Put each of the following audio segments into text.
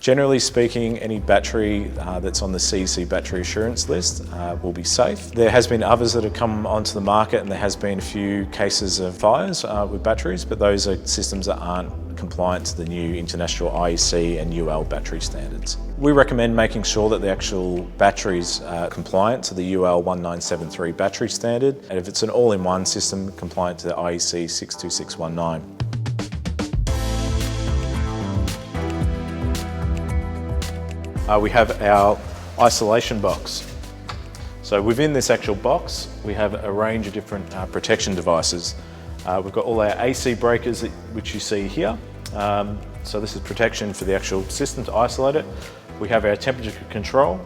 Generally speaking, any battery that's on the CEC battery assurance list will be safe. There has been others that have come onto the market, and there has been a few cases of fires with batteries, but those are systems that aren't compliant to the new international IEC and UL battery standards. We recommend making sure that the actual batteries are compliant to the UL 1973 battery standard, and if it's an all-in-one system, compliant to the IEC 62619. We have our isolation box. So within this actual box, we have a range of different protection devices. We've got all our AC breakers, which you see here. So this is protection for the actual system to isolate it. We have our temperature control,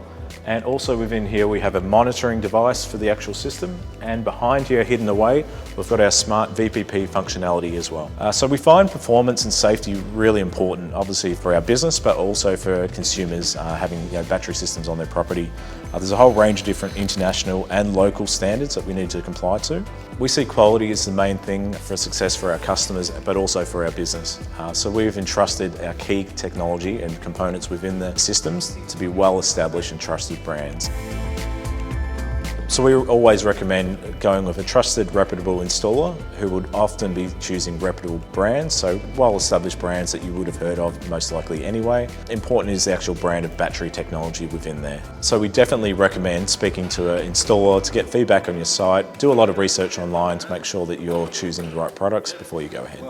and also within here we have a monitoring device for the actual system, and behind here, hidden away, we've got our smart VPP functionality as well. So we find performance and safety really important, obviously for our business, but also for consumers having battery systems on their property. There's a whole range of different international and local standards that we need to comply to. We see quality as the main thing for success for our customers, but also for our business. So we've entrusted our key technology and components within the systems to be well-established and trusted brands. So we always recommend going with a trusted, reputable installer who would often be choosing reputable brands, so well-established brands that you would have heard of most likely anyway. Important is the actual brand of battery technology within there. So we definitely recommend speaking to an installer to get feedback on your site. Do a lot of research online to make sure that you're choosing the right products before you go ahead.